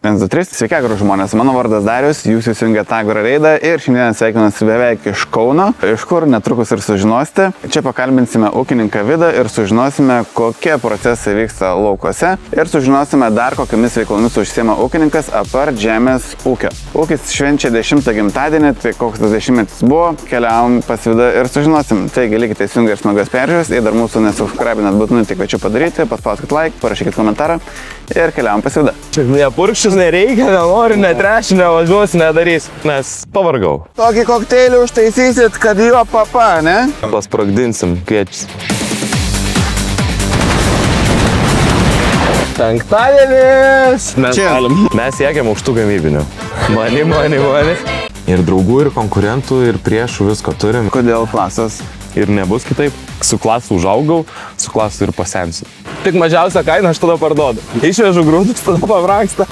1, 2, 3. Sveiki, gražu žmonės. Mano vardas Darius, jūs įsijungėte Agro Reidą ir šiandien sveikinuosi beveik iš Kauno, iš kur netrukus ir sužinosite. Čia pakalbinsime ūkininką Vidą ir sužinosime, kokie procesai vyksta laukuose ir sužinosime dar kokiamis veiklomis užsiema ūkininkas apart žemės ūkio. Ūkis švenčia 10 gimtadienį, tai koks tas 10-metis buvo, keliavom pas Vidą ir sužinosim. Taigi likite įsijungę ir smagios peržiūros, jei dar mūsų nesubscribinat, būtinai tik kviečiu padaryti, paspauskit like, parašykit komentarą ir keliavom pas Vidą. Čia nepurkščius nereikia, nenoriu, netrešiu, nevažiuosiu, nedarysiu, nes pavargau. Tokį kokteilį užtaisysit, kad jo papa, ne? Pasprogdinsim kviečius. Penktadienis! Mes siekiam aukštų gamybinių. Mani. Ir draugų, ir konkurentų, ir priešų visko turim. Kodėl klasas? Ir nebus kitaip. Su klasu užaugau, su klasu ir pasensiu. Tik mažiausią kainą aš tada parduodu. Išvežu grūdus, tada pabrangsta.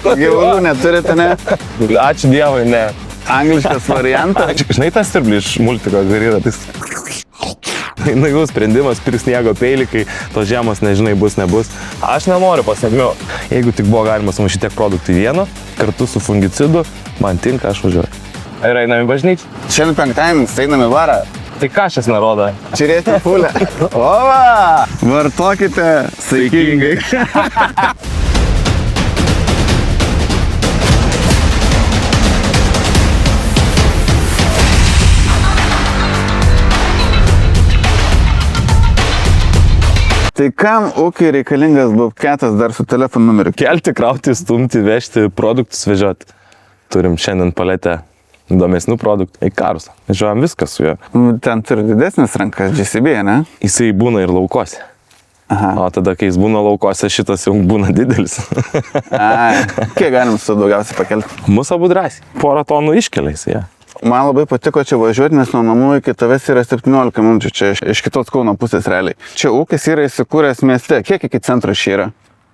Gyvulių neturite, ne? Ačiū Dievui, ne. Angliškas variantas. Žinai, tas siurblį iš multiko, kur yra tas... Naivus sprendimas, pirks sniego peilį, kai tos žiemos nežinai bus, nebus. Aš nenoriu pasiekmių. Jeigu tik buvo galima sumaišyti tiek produktų į vieną, kartu su fungicidu, man tinka, aš važiuoju. Ir einam į bažnyčią. Šiandien penktadienis, einam į varą. Tai ką šis nerodo? Žiūrėti fulę. Ova! Vartokite saikingai. Tai kam ūkiai reikalingas bobketas dar su telefonų numeriu? Kelti, krauti, stumti, vežti, produktus vežioti. Turim šiandien paletę įdomesnių produktų. Eikarus. Vežiojam viską su juo. Ten turi didesnis rankas, GCB, ne? Jisai būna ir laukose. Aha. O tada, kai jis būna laukose, šitas jau būna didelis. Ai, kiek galim su daugiausiai pakelti? Mūsų abu drąsiai. Porą tonų iškelia jisai, ja. Man labai patiko čia važiuoti, nes nuo namų iki tavęs yra 17 minučių, čia iš kitos Kauno pusės realiai. Čia ūkis yra įsikūręs mieste. Kiek iki centro šį yra?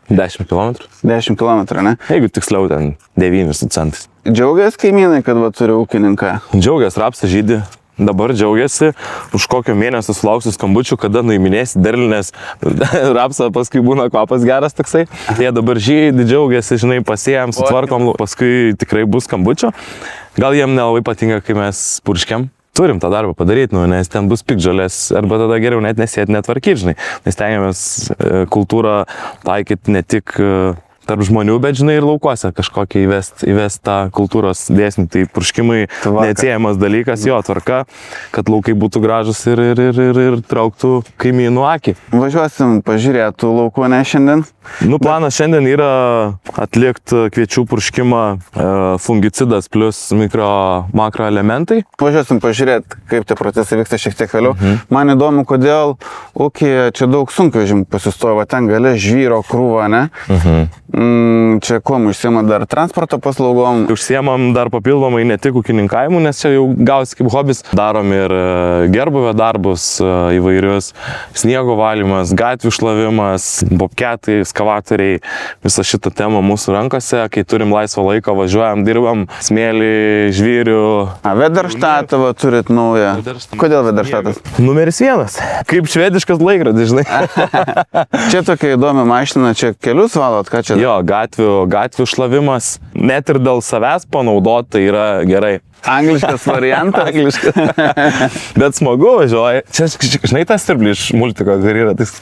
10 km. 10 km, ne? Jeigu tiksliau ten 9 su centais. Džiaugiasi kaimynai, kad va turi ūkininką? Džiaugiasi, rapsas žydi. Dabar džiaugiasi, už kokio mėnesio sulauksiu skambučių, kada nuiminėsi derlį, nes rapsą paskui būna kvapas geras toksai. Jie dabar žydi, džiaugiasi, žinai, pasėjam, sutvarkom, paskui tikrai bus skambučio. Gal jiem nelabai patinka, kai mes purškiam. Turim tą darbą padaryti, nes ten bus pikdžolės, arba tada geriau net nesėti, netvarkyti, žinai. Nes tengiamės kultūrą taikyti ne tik tarp žmonių, bet žinai ir laukuose kažkokį įvest tą kultūros dėsnį. Tai purškimai neatsiejamas dalykas, jo tvarka, kad laukai būtų gražus ir trauktų kaimynų akį. Važiuosim pažiūrėtų laukų, ne šiandien? Nu, planas šiandien yra atlikti kviečių purškimą fungicidas plus makro elementai. Važiuosim pažiūrėti, kaip tie procesai vyksta šiek tiek vėliau. Man įdomu, kodėl ūkyje čia daug sunkvežimų pasistojo, va ten gale žvyro krūva, ne? Čia kuom užsiema dar transporto paslaugom? Užsiemam dar papildomai ne tik ūkininkavimu, nes čia jau gausi kaip hobis. Darom ir gerbuvio darbus įvairius, sniego valymas, gatvių šlavimas, bobketai, skavatoriai, visą šitą temą mūsų rankose. Kai turim laisvą laiką, važiuojam, dirbam, smėlį, žvyrių. Vedarštatą va turit naują. Kodėl Vedarštatas? Numeris 1. Kaip švediškas laikrodis, žinai. Čia tokia įdomi mašina, čia kelius valot, ką čia? Jo, gatvių šlavimas, net ir dėl savęs panaudoti, tai yra gerai. Angliškas variantas. Angliškas. Bet smagu važiuoja. Čia, žinai, tas siurblį iš multiko, kur yra tas...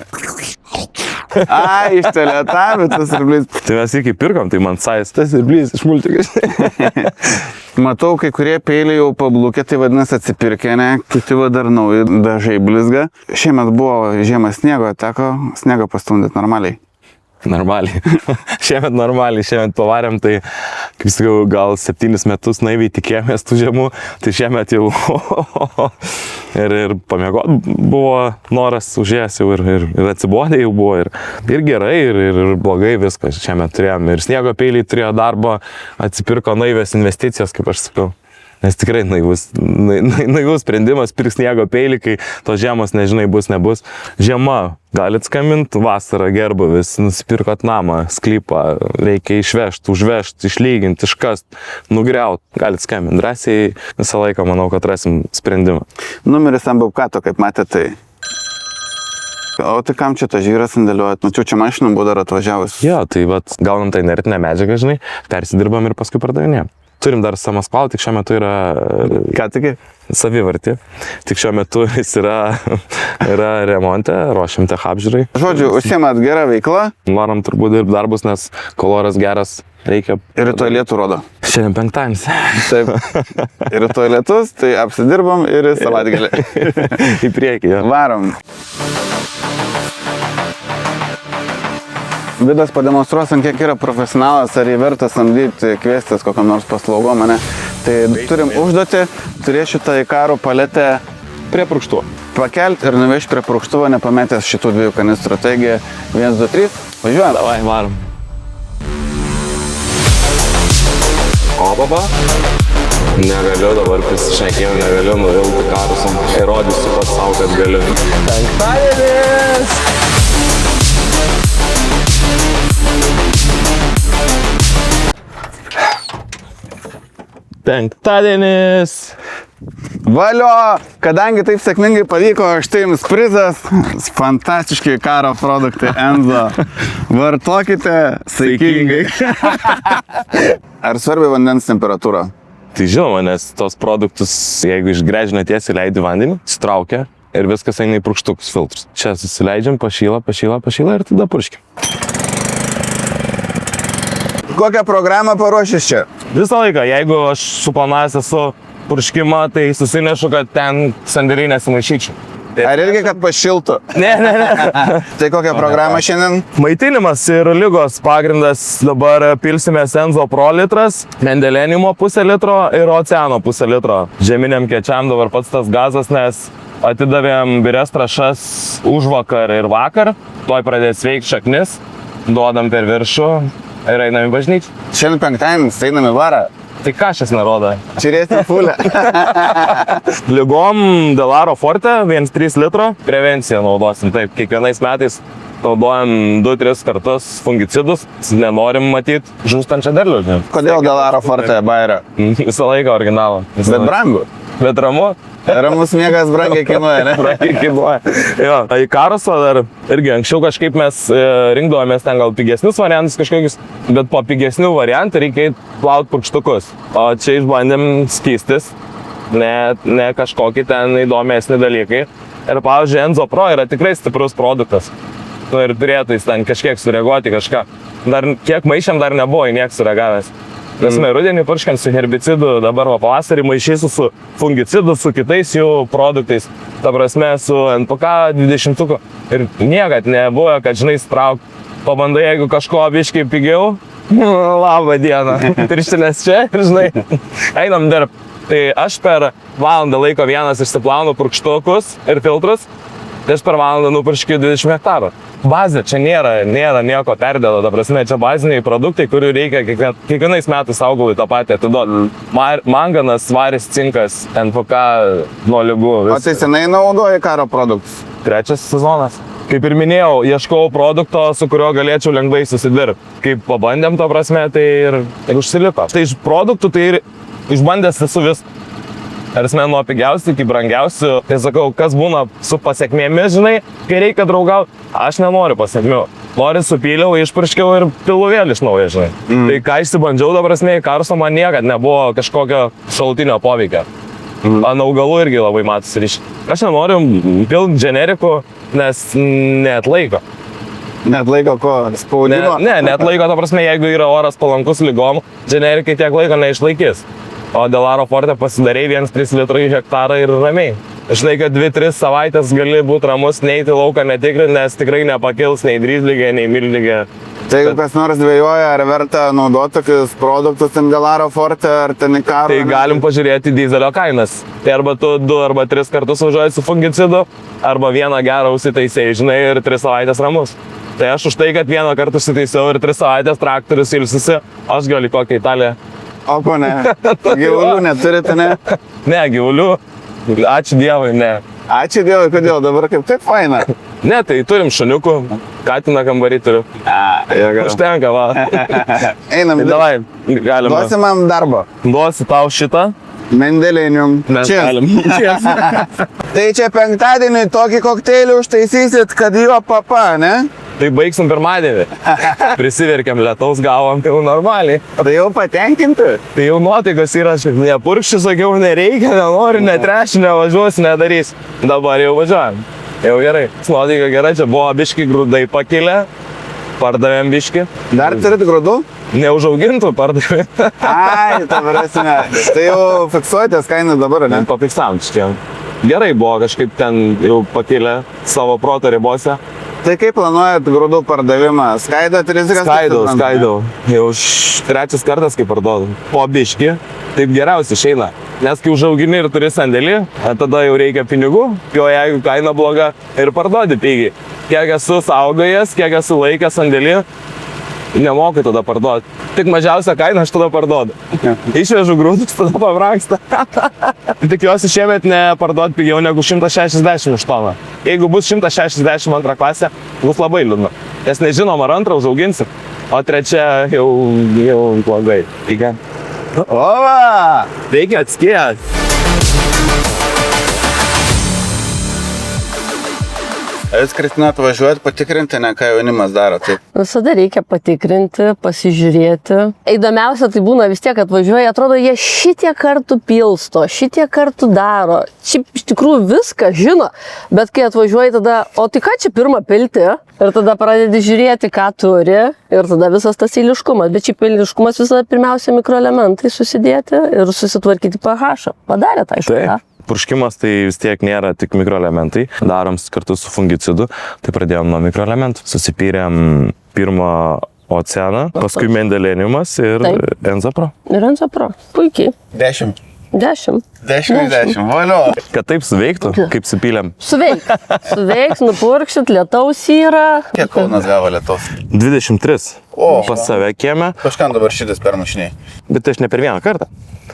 Ai, iš teletavėtas sirblys. Tai mes iki pirkom, tai man sais tas sirblys iš multikos. Matau, kai kurie peiliai jau pablūkė, tai vadinasi atsipirkė, ne? Kiti va dar nauji dažai blizga. Šiemet buvo žiema sniego, teko sniego pastumdyti normaliai. Normaliai. Šiemet normaliai, šiemet pavarėm, tai, kaip sakiau, gal 7 metus naiviai tikėjomės tų žiemų, tai šiemet jau ir pamiegot buvo noras užėjęs jau ir atsibodė jau buvo ir gerai, ir blogai viskas. Šiemet turėjom ir sniego peiliai turėjo darbą, atsipirko naivios investicijos, kaip aš sakau. Nes tikrai naivus sprendimas, pirks sniego peilį, kai tos žiemos nežinai bus, nebus. Žiema, galit skambinti, vasarą gerbuvis, nusipirkot namą, sklypą, reikia išvežti, užvežti, išlyginti, iškast, nugriauti, galit skambinti. Drąsiai visą laiką manau, kad rasim sprendimą. Numeris ant bobkato, kaip matėte, tai O tai kam čia tą žyrą sandėliuojat? Mačiau, čia mašiną buvo dar atvažiavus. Jo, tai vat, gaunam tą inertinę medžiagą, žinai, persidirbam ir paskui pardavinėjam. Turim dar Samaskvalą, tik šiuo metu yra... Ką tiki? Savivartį. Tik šiuo metu jis yra remonte, ruošiam tech apžiūrai. Žodžiu, užsiemat gerą veiklą. Varom turbūt dirbti darbus, nes koloras geras, reikia. Ir rytoj lietų rodo. Šiandien penktadienis. Taip. Ir rytoj lietus, tai apsidirbam ir savaitgalį. Į priekį, jo. Varom. Vidas pademonstruos, ant kiek yra profesionalas, ar jį verta samdyti, kviestis kokiam nors paslaugom, ne? Tai turim užduotį, turėsiu tą Ikaro paletę Prie purkštuvo. pakelti ir nuvežti prie purkštuvo, nepametęs šitų 2 kanistrų. Taigi, 1, 2, 3, važiuojam. Davai, varom. Opapa. Negaliu dabar prisišnekėjau, negaliu nuvilti karusam. Įrodysiu pats savo, kad galiu. Penktadienis! Penktadienis! Valio! Kadangi taip sėkmingai pavyko, štai jums prizas. Fantastiški Ikaro produktai Enzo. Vartokite saikingai. Ar svarbi vandens temperatūra? Tai žinoma, nes tos produktus, jeigu iš gręžinio tiesiai leidi vandenį, sutraukia ir viskas eina į purkštukus filtrus. Čia susileidžiam, pašyla ir tada purškim. Kokią programą paruošęs čia? Visą laiką, jeigu aš suplanavęs esu purškimą, tai susinešu, kad ten sandėliai nesimaišyčiau. Ar irgi, kad pašiltų? Ne. Tai kokią programą šiandien? Maitinimas ir lygos pagrindas dabar pilsime Enzo Pro litras, Mendelenimo pusę litro ir Oceano pusę litro. Žeminiam kečiam dabar pats tas gazas, nes atidavėm bires trąšas užvakar ir vakar, tuoj pradės veikti šaknis, duodam per viršų ir einam į bažnyčią. Šiandien penktadienis, einam į varą. Tai ką šis nerodo? Žiūrėsim fulę. Lygom Delaro Forte 1,3 litro prevenciją naudosim. Taip, kiekvienais metais naudojam 2-3 kartus fungicidus. Nenorim matyti žūstančią derlių. Kodėl Delaro Forte Bayerio? Visą laiką originalą. Bet brangu. Bet ramu. Ramus miegas brangiai kainuoja, ne? Brangiai kainuoja. Jo, į Karusą dar irgi anksčiau kažkaip mes rinkdavomės ten gal pigesnius variantus kažkokius, bet po pigesnių variantų reikia plauti purkštukus. O čia išbandėm skystis, ne kažkokį ten įdomesnį dalykai. Ir pavyzdžiui, Enzo Pro yra tikrai stiprus produktas. Nu ir turėtų jis ten kažkiek sureaguoti kažką. Dar kiek maišiam dar nebuvo į nieks sureagavęs. Mes rudenį purškiam su herbicidu, dabar pavasarį maišysiu su fungicidu, su kitais jų produktais. Ta prasme, su NPK 20-tuku. Ir niekad nebuvo, kad, žinai, sprauk. Pabandai, jeigu kažko biškai pigiau. Labą dieną. Pirštinės čia ir, žinai, einam dirbt. Tai aš per valandą laiko vienas išsiplaunu purkštukus ir filtrus. Tai aš per valandą nupurškiu 20 hektarų. Bazė, čia nėra nieko perdėlo, ta prasme, čia baziniai produktai, kurių reikia kiekvienais metais augalui tą patį atiduoti. Manganas, svaris, cinkas, NPK nuo ligų. O tai senai naudoji Ikaro produktus? 3 sezonas. Kaip ir minėjau, ieškau produkto, su kuriuo galėčiau lengvai susidirbti. Kaip pabandėm, to prasme, tai ir užsiliko. Tai iš produktų, tai ir išbandęs esu viską. Ar esmė nuo pigiausių iki brangiausių. Tai sakau, kas būna su pasiekmėmis, žinai, kai reikia draugauti, aš nenoriu pasiekmių. Noriu supyliau, išpurškiau ir pilu vėl iš naujo, žinai. Tai ką išsibandžiau, dabar esmė, į Karuso man niekad nebuvo kažkokio šalutinio poveikio. Ant augalų irgi labai matosi ryšį. Aš nenoriu pilti generikų, nes neatlaiko. Neatlaiko ko? Spaudimo? Neatlaiko, ta prasme, jeigu yra oras palankus lygom, generikai tiek laiko neišlaikys. O Delaro Forte pasidarei 1,3 litro į hektarą ir ramiai. Žinai, kad 2-3 savaitės gali būti ramus, neiti lauką netikrinti, nes tikrai nepakils nei dryzligė, nei mildigė. Tai jeigu kas nors dvėjoja, ar verta naudoti tokius produktus ten Delaro Forte ar ten Ikaro? Tai galim pažiūrėti dizelio kainas. Tai arba tu 2 arba 3 kartus važiuoji su fungicidu, arba vieną gerą užsitaisėjai, žinai, ir 3 savaitės ramus. Tai aš už tai, kad vieną kartą užsitaisiau ir 3 savaitės traktorius ilsisi, aš gal į kokią Italiją. O ko ne? Gyvulių neturite, ne? Ne, gyvulių. Ačiū Dievui, ne. Ačiū Dievui, kodėl dabar kaip taip faina? Ne, tai turim šuniukų, katiną kambarį turiu. Užtenka, va. Einam. Tai davai, galima. Duosi man darbo. Duosi tau šitą Mendelinium. Mes Cheers. galim. Cheers. Tai čia penktadienį tokį kokteilį užtaisysit, kad jo papa, ne? Tai baigsim pirmadienį. Prisiverkiam lietaus, gavom, tai jau normaliai. Tai jau patenkinti. Tai jau nuotaikos yra, nepurkščiu, sakiau, nereikia, nenoriu, netrešiu, nevažiuosiu, nedarysiu. Dabar jau važiuojam. Jau gerai. Nuotaika gerai, čia buvo biški grūdai pakilę, pardavėm biški. Dar turit grūdų? Neužaugintų pardavėm. Ai, ta prasme. Tai jau fiksuotės kainą dabar, ne? Pafiksam čia. Gerai buvo kažkaip ten jau pakilę savo proto ribose. Tai kaip planuojat grūdų pardavimą? Skaidot rizikas? Skaidau. Jau trečias kartas, kai parduodu. Po biški, taip geriausiai išeina. Nes kai užaugini ir turi sandėlį, tada jau reikia pinigų, jo jeigu kaina bloga ir parduodi pigiai. Kiek esu saugojęs, kiek esu laikęs sandėlį, nemoku tada parduoti. Tik mažiausią kainą aš tada parduodu. Išvežu grūdus, tada pabrangsta. Tikiuosi šiemet neparduoti pigiau negu 160 už toną. Jeigu bus 160 antrą klasę, bus labai liūdna. Nes nežinom, ar antrą užauginsim, o trečia jau blogai. Reikia. Ova! Reikia atskėti. Jūs, Kristina, atvažiuojat patikrinti, ne ką jaunimas daro, taip? Visada reikia patikrinti, pasižiūrėti. Įdomiausia tai būna vis tiek atvažiuoja, atrodo, jie šitiek kartų pilsto, šitiek kartų daro. Šiaip iš tikrųjų viską žino, bet kai atvažiuoja tada, o tai ką čia pirmą pilti? Ir tada pradedi žiūrėti, ką turi ir tada visas tas eiliškumas. Bet šiaip eiliškumas visada pirmiausia mikroelementai susidėti ir susitvarkyti pH. Padarė tai aišku, ką? Purškimas tai vis tiek nėra tik mikroelementai, darom kartu su fungicidu, tai pradėjom nuo mikroelementų, susipyrėm pirmą oceaną, paskui mendeleniumas ir Enzapro. Ir Enzapro, puikiai. 10. 10. 10, valio. Kad taip suveiktų, kaip supylėm. Suveiks, nupurkšit, lietaus yra. Kiek Kaunas gavo lietaus? 23. O. Pas save kieme. Kažkam dabar šitas permušiniai. Bet aš ne per vieną kartą,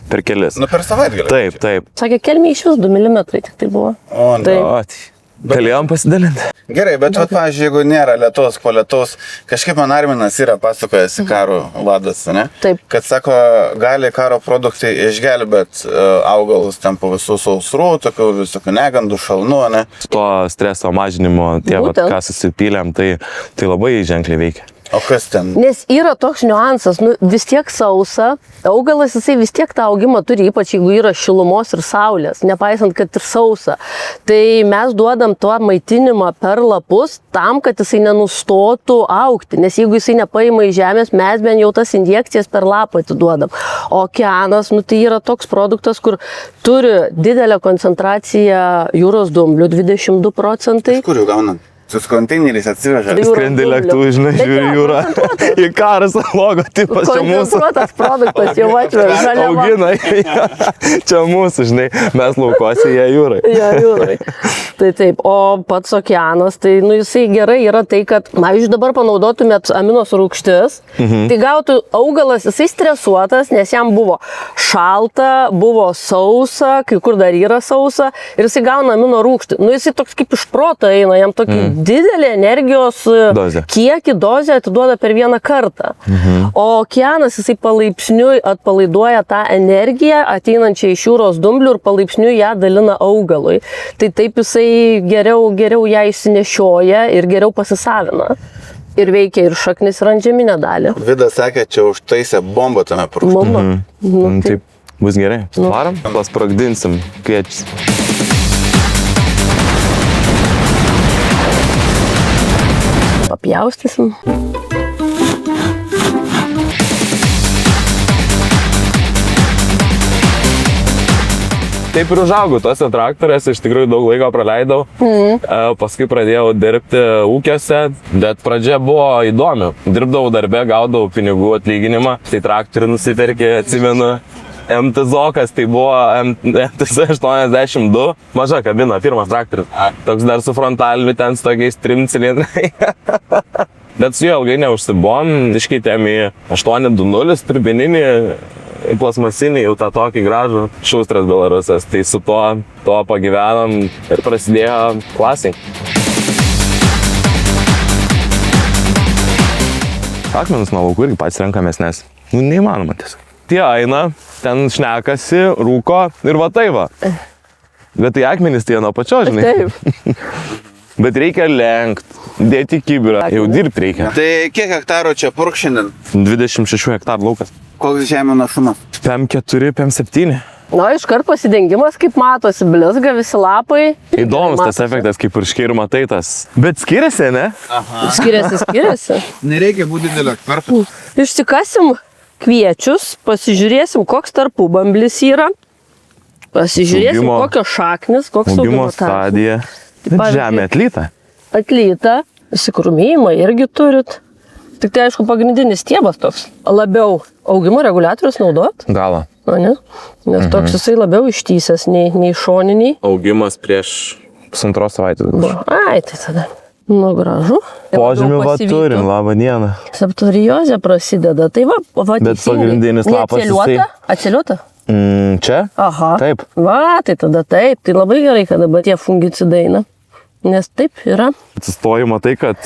per kelis. Nu per savaitgalį. Taip. Sakė, kelmė iš vis 2 mm tik tai buvo. O, ne. Taip. Galėjom pasidalinti. Gerai, bet pavyzdžiui, jeigu nėra lietaus, po lietaus, kažkaip man Arminas yra pasakojęs karo vadas, ne? Taip. Kad sako, gali karo produktai išgelbėt augalus ten po visų sausrų, tokių visokių negandų, šalnų, ne? To streso mažinimo, ką susipylėm, tai labai ženkliai veikia. O kas ten? Nes yra toks niuansas, vis tiek sausa, augalas jisai vis tiek tą augimą turi, ypač jeigu yra šilumos ir saulės, nepaisant, kad ir sausa. Tai mes duodam tuo maitinimą per lapus tam, kad jisai nenustotų augti, nes jeigu jisai nepaima į žemės, mes bent jau tas injekcijas per lapą atiduodam. O okeanas, tai yra toks produktas, kur turi didelę koncentraciją jūros dumblių, 22%. Iš kur jų gaunam? Su konteineriais atsiveža. Skrendi lėktuvų, žinai, žiūri jūrą. Į karas logotipas, čia mūsų. Koncentruotas produktas, jau atveža žaliava. Augina, čia mūsų, žinai, mes laukose, jie jūrai. Ja, jūrai. Tai taip, o pats okeanas, tai jisai gerai yra tai, kad, pavyzdžiui, dabar panaudotumėt aminos rūgštis, tai gautų augalas, jisai stresuotas, nes jam buvo šalta, buvo sausa, kai kur dar yra sausa, ir jisai gauna amino rūgštį. Jisai toks kaip iš proto eina, jam tokį didelį energijos kiekį dozę atiduoda per vieną kartą. O okeanas jisai palaipsniui atpalaiduoja tą energiją ateinančią iš jūros dumblių ir palaipsniui ją dalina augalui. Tai taip jisai geriau ją išsinešioja ir geriau pasisavina. Ir veikia ir šaknis ir antžeminę dalį. Vidas sakė, čia užtaisė bombą tame produkte. Taip, bus gerai. Varom, pasprogdinsim kviečius. Papjaustysim. Taip ir užaugau tose traktoriuose, iš tikrųjų daug laiko praleidau. Paskui pradėjau dirbti ūkiuose, bet pradžia buvo įdomi. Dirbdavau darbe, gaudavau pinigų atlyginimą, tai traktorių nusipirkė, atsimenu. MTZokas, tai buvo MTZ 82, maža kabina, pirmas traktorius. Toks dar su frontaliniu, ten su tokiais 3 cilindrai. Bet su juo ilgai neužsibom, iškeitėm į 820 turbininį, plasmasinį, jau tą tokį gražų Šustras Belarusas. Tai su to pagyvenom ir prasidėjo klasiai. Akmenus nuo laukų irgi pats renkamės, nes neįmanoma tiesiog. tie eina, ten šnekasi, rūko ir va tai va. Bet tai akmenys tai nuo pačio, žinai. Taip. Bet reikia lenkti, dėti kibirą, jau dirbti reikia. Tai kiek hektarų čia purk šiandien? 26 hektarų laukas. Koks žemė našumas? PM4, PM7. Na, iškart pasidengimas, kaip matosi, blizga visi lapai. Įdomus tas efektas, kaip ir škiai ir matai tas. Bet skiriasi, ne? Skiriasi. Nereikia būti didelio ekspertų. Išsikasim kviečius, pasižiūrėsim, koks tarpubamblis yra. Pasižiūrėsim, Augimo- kokios šaknis, koks Augimo tarpas. stadija. Tai pavyzdžiui- Žemė atlyta. Atlyta, įsikrūmėjimą irgi turit. Tik tai aišku, pagrindinis stiebas toks. Labiau augimo reguliatorius naudot, Galą. o ne? Nes toks jisai labiau ištysęs nei šoniniai. Augimas prieš pusantros savaitės. Ai, tai tada. Nu, gražu. Požymį va turim, labą dieną. Septoriozė prasideda. Tai va Bet teisingai. pagrindinis lapas Neatsiliuota? Atsiliuota? Čia? Aha. Taip. Va, tai tada taip. Tai labai gerai, kad dabar tie fungicidai eina. Nes taip yra. Atsistojama tai, kad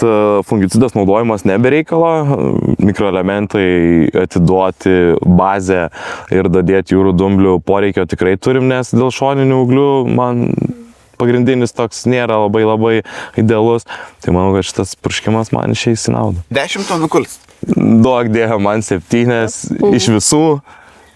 fungicidas naudojimas nebereikalo, mikroelementai atiduoti bazę ir dadėti jūrų dumblių poreikio tikrai turim, nes dėl šoninių ūglių man pagrindinis toks nėra labai idealus. Tai manau, kad šitas purškimas man išeis į naudą. 10 tonų kuls. Duok dėja man 7 iš visų,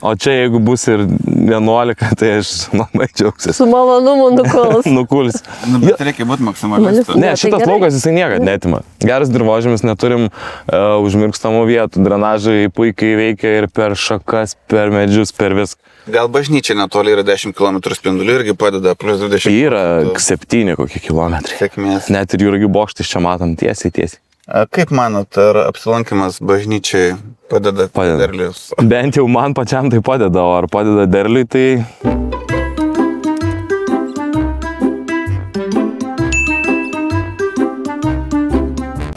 o čia jeigu bus ir 11, tai aš labai džiaugsiuosi. Su malonumu nukols. Nukuls. Nu, bet reikia būti maksimalistu. Ne, tai šitas gerai. laukas jisai niekad netima. Geras dirvožėmis, neturim užmirkstamų vietų, drenažai puikiai veikia ir per šakas, per medžius, per viską. Gal bažnyčia netoli yra 10 km spindulių irgi padeda, plus 20. Yra 7 kokie kilometrai. Sėkmės. Net ir Jurgių bokštis čia matom tiesiai. Kaip manot, ar apsilankimas bažnyčiai padeda Padeda. derlius? Bent jau man pačiam tai padeda, o ar padeda derliui, tai...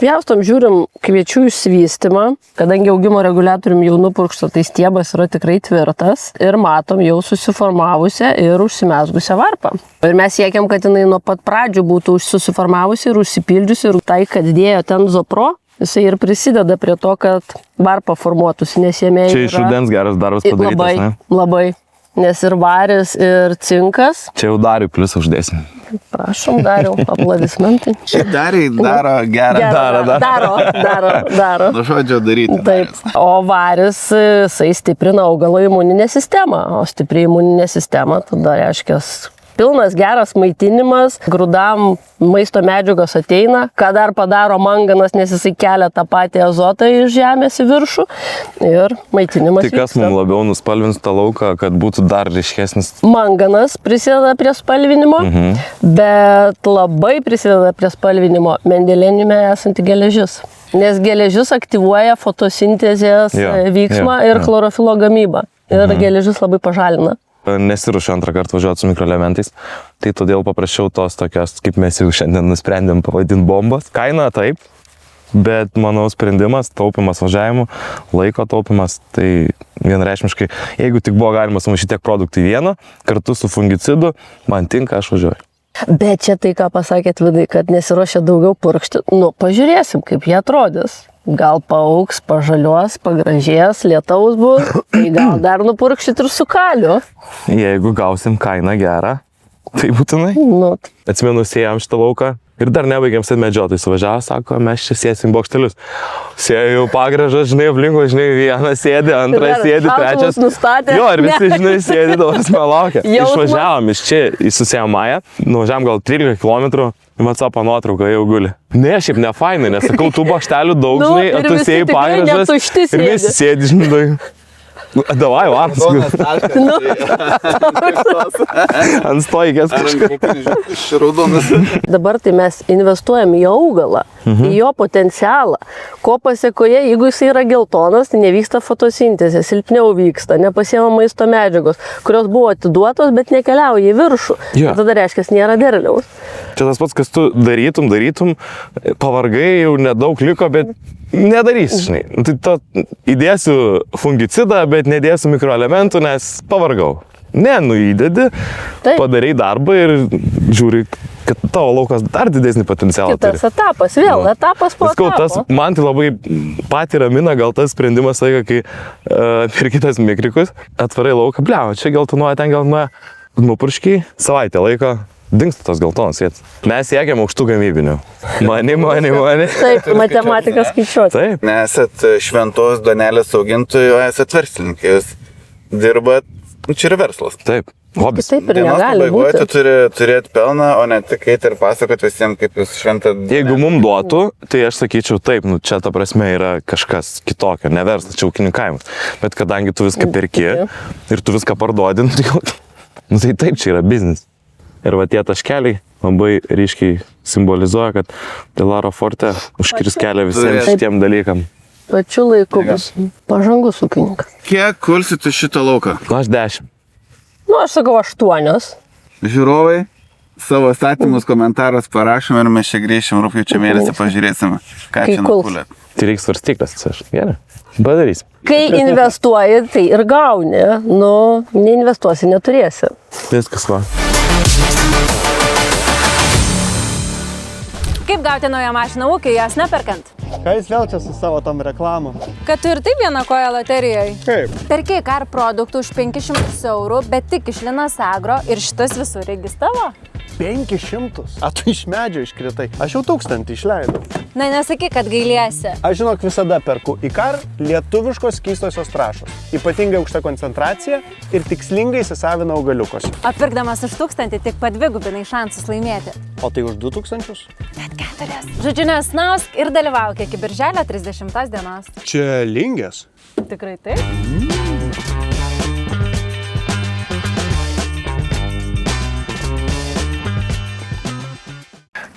Pjaustom, žiūrim kviečių išsivystymą, kadangi augimo reguliatorium jau nupurkšta, tai stiebas yra tikrai tvirtas ir matom jau susiformavusią ir užsimesgusią varpą. Ir mes siekiam, kad jinai nuo pat pradžių būtų susiformavusi ir užsipildžiusi ir tai, kad dėjo ten zopro, jisai ir prisideda prie to, kad varpa formuotųsi, nes jame Čia iš rudens geras darbas padarytas, labai, ne? labai. Nes ir varis, ir cinkas. Čia jau dariui pliusą uždėsim. Prašom, dariau, aplodismentai. Šiaip daro gerą. Daro. Nu, žodžio daryti. Taip. O varis, jisai stiprina augalo imuninę sistemą. O stipri imuninė sistema, tada reiškia pilnas geras maitinimas, grūdam maisto medžiagos ateina, ką dar padaro manganas, nes jisai kelia tą patį azotą iš žemės į viršų ir maitinimas Tai kas mums labiau nuspalvins tą lauką, kad būtų dar ryškesnis? Manganas prisideda prie spalvinimo, bet labai prisideda prie spalvinimo mendeleniume esanti geležis. Nes geležis aktyvuoja fotosintezės vyksmą ir chlorofilo gamybą. Ir geležis labai pažalina. Nesiruošiu antrą kartą važiuoti su mikroelementais, tai todėl paprašiau tos tokios, kaip mes jau šiandien nusprendėm pavadinti bombos. Kaina taip, bet manau sprendimas, taupimas važiavimų, laiko taupimas, tai vienareikšmiškai, jeigu tik buvo galima sumaišyti tiek produktų į vieną, kartu su fungicidu, man tinka, aš važiuoju. Bet čia tai, ką pasakėt Vidai, kad nesiruošia daugiau purkšti, nu pažiūrėsim, kaip jie atrodys. Gal paaugs, pažaliuos, pagražės, lietaus bus, tai gal dar nupurkšit ir su kaliu. Jeigu gausim kainą gerą, tai būtinai. Nu, Atsimenu, sėjom šitą lauką ir dar nebaigėm sėt medžiotojai. Suvažiavo, sako, mes čia sėsim bokštelius. Sėjau pagražą, žinai, aplinkui, žinai, vienas sėdi, antras dar sėdi, šautuvus trečias. nustatė. Jo, ir visi, žinai, sėdi, dabar laukia. Jausmas. Išvažiavom iš čia, įsusėjom Mają, nuvažiavom gal 13 km, WhatsApp nuotrauką jau guli. Ne, šiaip ne fainai, nes sakau, tų bokštelių daug, Nu, žinai, ir tu visi sėjai tikrai pagražas netušti ir visi sėdi, žinai. Davai, varas. Ant stoikės kažkas. Raudonas. Dabar tai mes investuojam į augalą, į jo potencialą. Ko pasiekoje, jeigu jis yra geltonas, tai nevyksta fotosintezė, silpniau vyksta, nepasiema maisto medžiagos, kurios buvo atiduotos, bet nekeliauja į viršų. Jo. Tada reiškia, nėra derliaus. Čia tas pats, kas tu darytum, pavargai, jau nedaug liko, bet nedarysi, žinai. Tai to įdėsiu fungicidą, bet nedėsiu mikroelementų, nes pavargau. Ne, įdedi, Taip. padarai darbą ir žiūri, kad tavo laukas dar didesnį potencialą turi. Kitas etapas, vėl etapas po Sakau, etapo. man tai labai patį ramina gal tas sprendimas, kai pirkitas mikrikus, atvarai lauką, bliau, čia geltonuoja, ten geltonuoja, nupurškiai, savaitę laiko, dingsta tos geltonos vietos. Mes siekiam aukštų gamybinių. Mani. Taip, matematika skaičiuoti. Taip. Nesat šventos duonelės augintojų, o esat verslininkai. Jūs dirbat, čia yra verslas. Taip. Hobis. Taip ir Dienos negali pabaigoje tu būti. turi turėti pelną, o ne tik eiti ir pasakoti visiems, kaip jūs šventą. Jeigu mums duotų, tai aš sakyčiau taip, čia ta prasme yra kažkas kitokio, ne verslas, čia ūkininkavimas. Bet kadangi tu viską perki ir tu viską parduodi, tai taip, čia yra biznis. Ir va tie taškeliai labai ryškiai simbolizuoja, kad Delaro Forte užkirs kelią visiems šitiem dalykam. Pačiu laiku bus pažangus ūkininkas. Kiek kulsit iš šito lauką? Na, aš 10. Nu, aš sakau 8. Žiūrovai, savo statymus komentarus parašom ir mes čia grįšim rugpjūčio mėnesį, pažiūrėsim, ką Kai čia kuls. nukulėt. Tai reiks svarstyklės, aš. Gerai. Padarysim. Kai investuoji, tai ir gauni. Nu, neinvestuosi, neturėsi. Viskas va. Kaip gauti naują mašiną ūkiui, jas neperkant? Ką jis vėl čia su savo tom reklamom? Kad tu ir taip vieną koją loterijoje. Kaip? Perki kar produktų už 500 eurų, bet tik iš Linas Agro ir šitas visur registavo. 500? A, tu iš medžio iškritai. Aš jau 1000 išleidau. Na, nesakyk, kad gailiesi. Aš žinok, visada perku IKAR lietuviškos skystosios trąšos. Ypatingai aukšta koncentracija ir tikslingai įsisavina augaliukose. O pirkdamas už 1000 tik padvigubinai šansus laimėti. O tai už 2000? Bet 4. Žodžiu, nesnausk ir dalyvauk iki birželio 30 dienos. Čia lingės. Tikrai taip?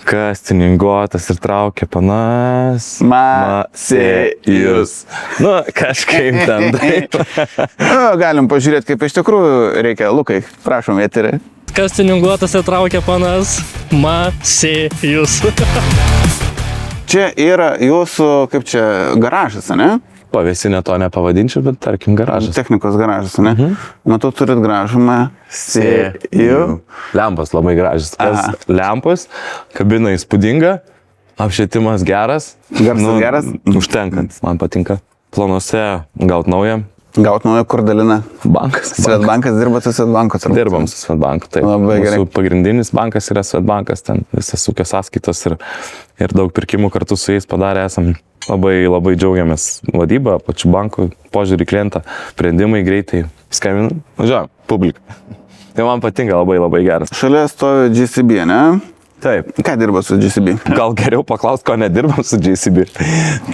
Kas tininguotas ir traukia panas. Masėjus. Nu, kažkaip ten taip. Galim pažiūrėti, kaip iš tikrųjų reikia. Lukai, prašom, eterį. Kas tininguotas ir traukia panas, Masėjus. Čia yra jūsų, kaip čia, garažas, ne? Pavėsinę to nepavadinčiau, bet tarkim garažas. Technikos garažas, ne? Matau, turit gražų Masėjų. Lempas labai gražus. Lempas, kabina įspūdinga, apšvietimas geras. Garsas geras? Užtenkant, man patinka. Planuose gaut naują. Gaut naują kur dalina? Bankas. Svetbankas dirba su Svetbanku. Dirbam su Svetbanku, taip. Labai gerai. Mūsų pagrindinis bankas yra Svetbankas, ten visas ūkio sąskaitos ir daug pirkimų kartu su jais padarę esam. Labai džiaugiamės vadybą, pačių bankų, požiūrį klientą, sprendimai greitai, skambinu, važiuojam, publika. Tai man patinka labai geras. Šalia stovi GCB, ne? Taip. Ką dirba su GCB? Gal geriau paklaust, ko nedirbam su GCB.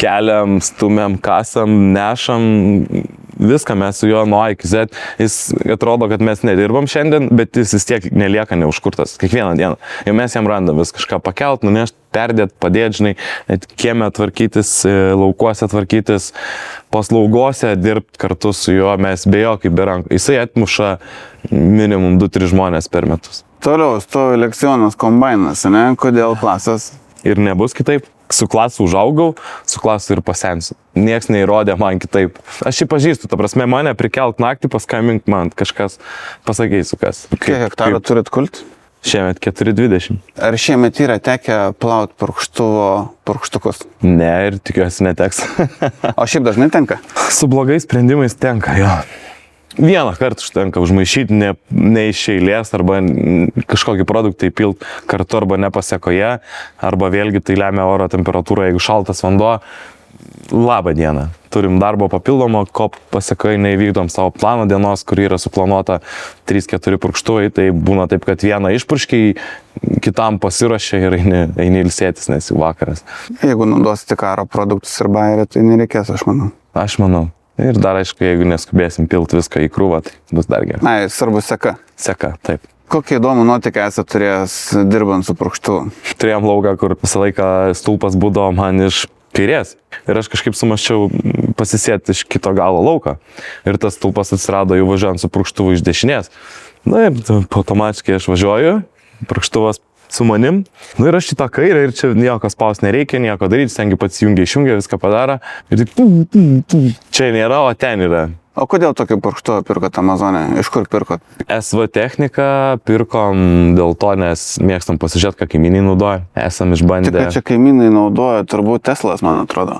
Keliam, stumiam, kasam, nešam, viską mes su juo nuo A iki Z. Jis atrodo, kad mes nedirbam šiandien, bet jis vis tiek nelieka neužkurtas. Kiekvieną dieną. Ir mes jam randam vis kažką pakelt, nunešti, perdėti, padėti, žinai, kieme tvarkytis, laukuose tvarkytis, paslaugose dirbti kartu su juo, mes be jo kaip be rankų. Jisai atmuša minimum 2-3 žmonės per metus. Toliau stovi Leksionas kombainas, ne? Kodėl klasas? Ir nebus kitaip. Su klasu užaugau, su klasu ir pasensiu. Niekas neįrodė man kitaip. Aš jį pažįstu, ta prasme, mane prikelt naktį, paskambink man, kažkas pasakysiu kas. Kiek hektarų turit kult? Šiemet 420. Ar šiemet yra tekę plaut purkštukus? Ne, ir tikiuosi neteks. O šiaip dažnai tenka? Su blogais sprendimais tenka, jo. Vieną kartą užtenka užmaišyti ne iš eilės arba kažkokį produktą įpilt kartu arba nepasiekoje, arba vėlgi tai lemia oro temperatūra, jeigu šaltas vanduo. Labą dieną. Turim darbo papildomo, ko pasiekoje neįvykdom savo plano dienos, kur yra suplanuota 3-4 purkštuvai, tai būna taip, kad vieną išpurškiai, kitam pasiruošia ir eini ilsėtis, nes jau vakaras. Jeigu naudosite karo produktus ir bairį, tai nereikės, aš manau. Aš manau. Ir dar aišku, jeigu neskubėsim pilt viską į krūvą, tai bus dar geriau. Na, svarbu seka. Seka, taip. Kokį įdomų nuotykę esate turėjęs dirbant su purkštuvu? Turėjom lauką, kur visą laiką stulpas būdavo man iš kairės. Ir aš kažkaip sumaščiau pasisėti iš kito galo lauką. Ir tas stulpas atsirado jau važiuojant su purkštuvu iš dešinės. Na ir automatiškai aš važiuoju, purkštuvas su manim. Nu ir aš šitą kairę ir čia nieko spaus nereikia, nieko daryti, stengiu pats jungia, išjungia, viską padaro. Ir tik čia nėra, o ten yra. O kodėl tokį purkštuvą pirkot Amazonė? Iš kur pirkot? SV techniką pirkom dėl to, nes mėgstam pasižiūrėti, ką kaimynai naudoja. Esam išbandę. Tik, čia kaimynai naudoja, turbūt Teslas, man atrodo.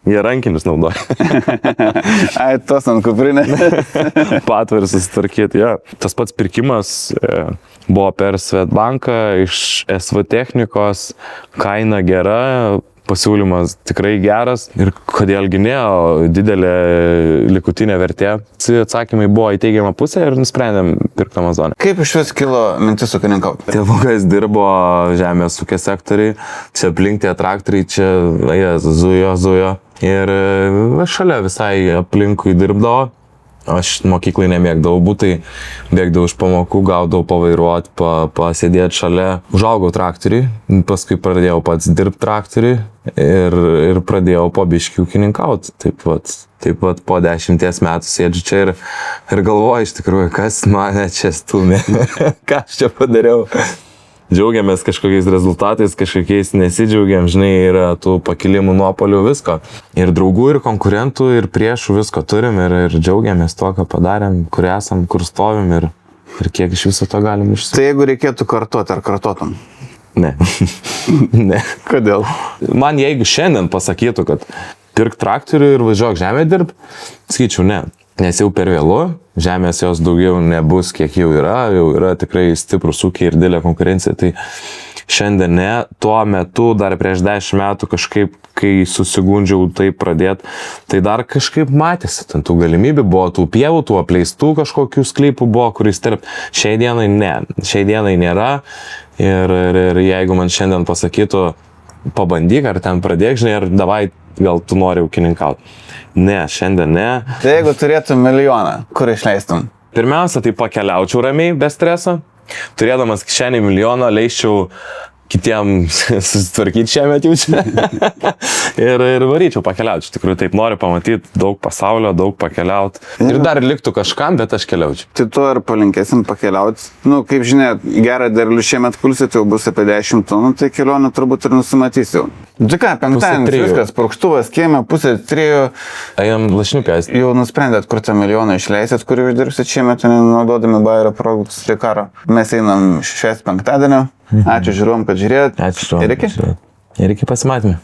Jie rankinius naudoja. Ai, tos ant kuprinė. Patvarį susitvarkyti, jo. Tas pats pirkimas buvo per Svetbanką iš SV technikos, kaina gera, pasiūlymas tikrai geras ir kodėlgi ne, didelė likutinė vertė. Atsakymai buvo į teigiamą pusę ir nusprendėm pirkti Amazonę. Kaip iš vis kilo mintis ūkininkauti? Tėvukas dirbo žemės ūkio sektoriai, čia aplink tie traktoriai, čia zujo. Ir šalia visai aplinkui dirbdavo. Aš mokyklai nemėgdavau būtai, bėgdavau iš pamokų, gaudavau pavairuoti, pasėdėti šalia. Užaugau traktoriui, paskui pradėjau pats dirbti traktoriui ir pradėjau po biškį ūkininkauti. Taip pat po 10 metų sėdžiu čia ir galvoju iš tikrųjų, kas mane čia stumė, ką aš čia padariau. Džiaugiamės kažkokiais rezultatais, kažkokiais nesidžiaugiam, žinai, yra tų pakilimų, nuopolių, visko. Ir draugų, ir konkurentų, ir priešų visko turim ir džiaugiamės to, ką padarėm, kur esam, kur stovim ir kiek iš viso to galim išsukti. Tai jeigu reikėtų kartuoti, ar kartotum? Ne. Ne. Kodėl? Man jeigu šiandien pasakytų, kad pirk traktorių ir važiuok žemę dirb, sakyčiau ne. Nes jau per vėlu, žemės jos daugiau nebus, kiek jau yra tikrai stiprus ūkiai ir didelė konkurencija, tai šiandien ne, tuo metu dar prieš 10 metų kažkaip, kai susigundžiau tai pradėti, tai dar kažkaip matėsi, ten tų galimybių buvo, tų pievų, tų apleistų kažkokių sklypų buvo, kuris tarp. Šiai dienai ne, šiai dienai nėra ir jeigu man šiandien pasakytų, pabandyk ar ten pradėk, žinai, ar davai, gal tu nori ūkininkauti. Ne, šiandien ne. Tai jeigu turėtum milijoną, kur išleistum? Pirmiausia, tai pakeliaučiau ramiai, be streso. Turėdamas kišenį milijoną, leisčiau kitiem susitvarkyti šiemet jau čia. ir varyčiau pakeliauti. Iš tikrųjų, taip noriu pamatyti daug pasaulio, daug pakeliauti. Ir dar liktų kažkam, bet aš keliaučiau. Tai tu ir palinkėsim pakeliauti. Nu, kaip žinia, gerą derlių šiemet kulsit, jau bus apie 10 tonų, tai kelionę turbūt ir nusimatysiu. Tai ką, penktadienis viskas, purkštuvas, kiemė, 2:30. Ejam lašniukas. Jau nusprendėt, kur tą milijoną išleisit, kurį uždirbsit šiemet, naudodami Bayerio produktus prie karo. Mes einam švęsti penktadienio. Ačiū žiūrovom, kad žiūrėjot. Ačiū. Ir iki. Ir iki pasimatymų.